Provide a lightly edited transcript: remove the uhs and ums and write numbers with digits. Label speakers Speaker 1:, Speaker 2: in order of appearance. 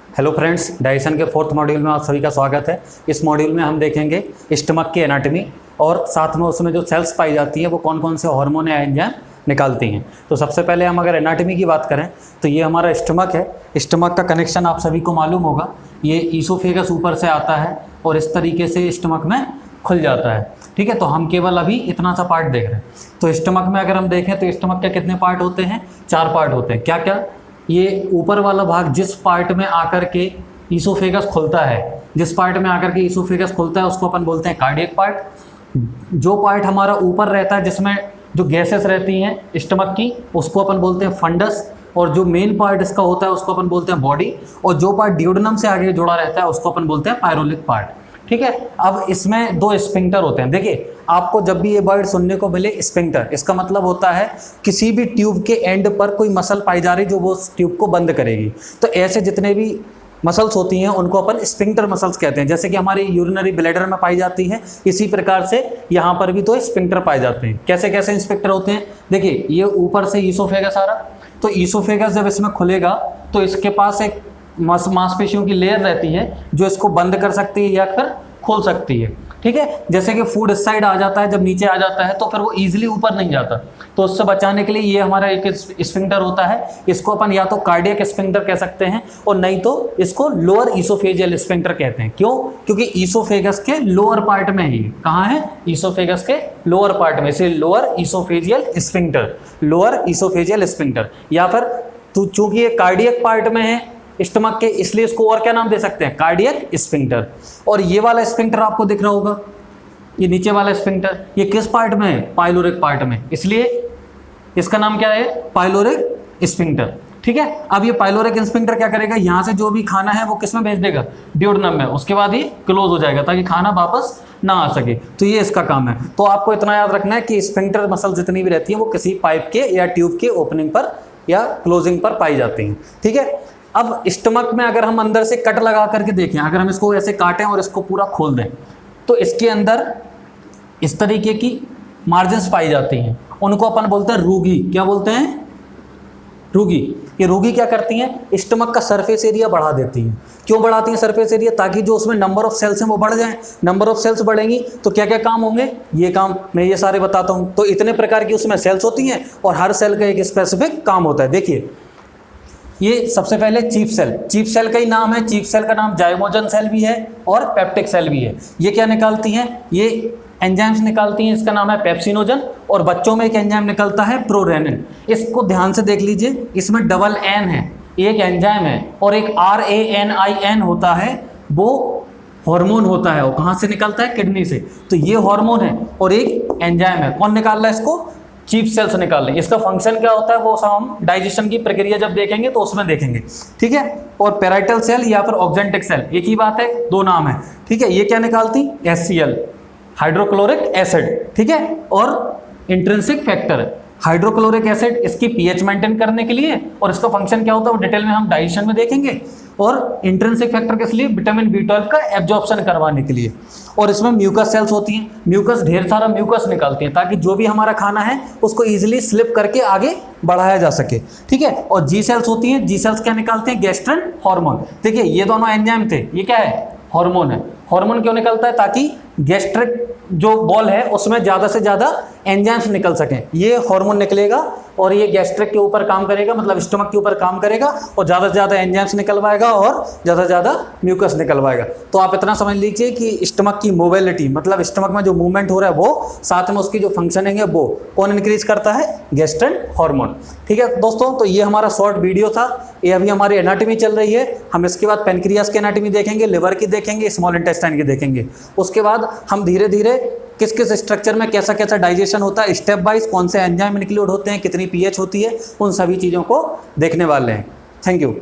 Speaker 1: Hello friends, digestion के fourth module में आप सभी का स्वागत है। इस मॉड्यूल में हम देखेंगे स्टमक की एनाटॉमी और साथ में उसमें जो सेल्स पाई जाती है वो कौन कौन से हार्मोन या एंजाइम निकालती हैं। तो सबसे पहले हम अगर एनाटॉमी की बात करें तो ये हमारा स्टमक है। स्टमक का कनेक्शन आप सभी को मालूम होगा, ये ईसोफेगस ऊपर से आता है और इस तरीके से स्टमक में खुल जाता है। ठीक है, तो हम केवल अभी इतना सा पार्ट देख रहे हैं। तो स्टमक में अगर हम देखें तो स्टमक के कितने पार्ट होते हैं? 4 पार्ट होते हैं। क्या क्या? ये ऊपर वाला भाग जिस पार्ट में आकर के ईसोफेगस खुलता है, जिस पार्ट में आकर के ईसोफेगस खुलता है उसको अपन बोलते हैं कार्डियक पार्ट। जो पार्ट हमारा ऊपर रहता है जिसमें जो गैसेस रहती हैं स्टमक की, उसको अपन बोलते हैं फंडस। और जो मेन पार्ट इसका होता है उसको अपन बोलते हैं बॉडी। और जो पार्ट ड्यूडेनम से आगे जुड़ा रहता है उसको अपन बोलते हैं पायरोलिक पार्ट। ठीक है, अब इसमें 2 स्फिंक्टर होते हैं। देखिए, आपको जब भी ये वर्ड सुनने को मिले स्फिंक्टर, इसका मतलब होता है किसी भी ट्यूब के एंड पर कोई मसल पाई जा रही जो वो उस ट्यूब को बंद करेगी। तो ऐसे जितने भी मसल्स होती हैं उनको अपन स्फिंक्टर मसल्स कहते हैं। जैसे कि हमारी यूरिनरी ब्लैडर में पाई जाती है, इसी प्रकार से यहाँ पर भी 2 स्फिंक्टर पाए जाते हैं। कैसे कैसे स्फिंक्टर होते हैं? देखिए, ये ऊपर से ईसोफेगस आ रहा, तो ईसोफेगस जब इसमें खुलेगा तो इसके पास एक मांसपेशियों की लेयर रहती है जो इसको बंद कर सकती है या फिर खोल सकती है। ठीक है, जैसे कि फूड इस साइड आ जाता है, जब नीचे आ जाता है तो फिर वो इजीली ऊपर नहीं जाता। तो उससे बचाने के लिए ये हमारा एक स्फिंक्टर होता है। इसको अपन या तो कार्डियक स्फिंक्टर कह सकते हैं और नहीं तो इसको लोअर ईसोफेजियल स्फिंक्टर कहते हैं। क्यों? क्योंकि ईसोफेगस के लोअर पार्ट में ही, कहाँ है? ईसोफेगस के लोअर पार्ट में, इसे lower oesophageal sphincter, lower oesophageal sphincter. या फिर चूंकि ये कार्डियक पार्ट में है स्टमक के, इसलिए इसको और क्या नाम दे सकते हैं? Cardiac sphincter. और ये वाला स्फिंक्टर आपको दिख रहा होगा, ये नीचे वाला स्फिंक्टर, ये किस पार्ट में है? पाइलोरिक पार्ट में, इसलिए इसका नाम क्या है? Pyloric sphincter. ठीक है, अब ये पाइलोरिक स्फिंक्टर क्या करेगा? यहाँ से जो भी खाना है वो किस में भेज देगा? ड्यूडेनम में। उसके बाद ये क्लोज हो जाएगा ताकि खाना वापस ना आ सके। तो ये इसका काम है। तो आपको इतना याद रखना है कि स्फिंक्टर मसल जितनी भी रहती है वो किसी पाइप के या ट्यूब के ओपनिंग पर या क्लोजिंग पर पाई जाती हैं। ठीक है, अब स्टमक में अगर हम अंदर से कट लगा करके देखें, अगर हम इसको ऐसे काटें और इसको पूरा खोल दें तो इसके अंदर इस तरीके की मार्जिन्स पाई जाती हैं। उनको अपन बोलते हैं रूगी। क्या बोलते हैं? रूगी। ये रूगी क्या करती हैं? स्टमक का सरफेस एरिया बढ़ा देती हैं। क्यों बढ़ाती हैं सरफेस एरिया? ताकि जो उसमें नंबर ऑफ सेल्स हैं वो बढ़ जाएं। नंबर ऑफ सेल्स बढ़ेंगी तो क्या क्या काम होंगे? ये काम मैं ये सारे बताता हूँ। तो इतने प्रकार की उसमें सेल्स होती हैं और हर सेल का एक स्पेसिफिक काम होता है। देखिए, ये सबसे पहले चीफ सेल। चीफ सेल का ही नाम है, चीफ सेल का नाम जाइमोजन सेल भी है और पेप्टिक सेल भी है। ये क्या निकालती हैं? ये एंजाइम्स निकालती हैं। इसका नाम है पेप्सिनोजन। और बच्चों में एक एंजाइम निकलता है प्रोरेनिन। इसको ध्यान से देख लीजिए, इसमें डबल एन है, एक एंजाइम है और एक RANIN होता है, वो हार्मोन होता है। वो कहाँ से निकलता है? किडनी से। तो ये हार्मोन है और एक एंजाइम है। कौन निकाल रहा है इसको? चीफ सेल्स निकाल लें। इसका फंक्शन क्या होता है वो सब हम डाइजेशन की प्रक्रिया जब देखेंगे तो उसमें देखेंगे। ठीक है, और पैराइटल सेल या फिर ऑक्जेंटिक सेल, एक ही बात है, 2 नाम है। ठीक है, ये क्या निकालती? HCl, hydrochloric acid. ठीक है, और इंट्रिंसिक फैक्टर हाइड्रोक्लोरिक एसिड, इसकी pH मेंटेन करने के लिए। और इसका फंक्शन क्या होता है वो डिटेल में हम डाइजेशन में देखेंगे। और इंट्रिंसिक फैक्टर किस लिए? विटामिन B12 का एब्जॉर्प्शन करवाने के लिए। और इसमें म्यूकस सेल्स होती हैं। म्यूकस, ढेर सारा म्यूकस निकालती हैं ताकि जो भी हमारा खाना है उसको इजीली स्लिप करके आगे बढ़ाया जा सके। ठीक है, और जी सेल्स होती हैं। जी सेल्स क्या निकालते हैं? Gastrin hormone. देखिए, ये दोनों एंजाइम थे, ये क्या है? हार्मोन है। हार्मोन क्यों निकलता है? ताकि गैस्ट्रिक जो बॉल है उसमें ज़्यादा से ज़्यादा एंजाइम्स निकल सकें। ये हार्मोन निकलेगा और ये गैस्ट्रिक के ऊपर काम करेगा, मतलब स्टमक के ऊपर काम करेगा और ज़्यादा से ज़्यादा एंजाइम्स निकलवाएगा और ज़्यादा से ज़्यादा म्यूकस निकलवाएगा। तो आप इतना समझ लीजिए कि स्टमक की मोबिलिटी, मतलब स्टमक में जो मूवमेंट हो रहा है वो, साथ में उसकी जो फंक्शनिंग है वो कौन इंक्रीज करता है? Gastrin hormone. ठीक है दोस्तों, तो ये हमारा शॉर्ट वीडियो था। ये अभी हमारी एनाटॉमी चल रही है। हम इसके बाद पेनक्रियास की एनाटॉमी देखेंगे, लिवर की देखेंगे, स्मॉल इंटेस्टाइन की देखेंगे। उसके बाद हम धीरे धीरे किस किस स्ट्रक्चर में कैसा कैसा डाइजेशन होता है, स्टेप वाइज कौन से एंजाइम इंक्लूड होते हैं, कितनी pH होती है, उन सभी चीज़ों को देखने वाले हैं। Thank you.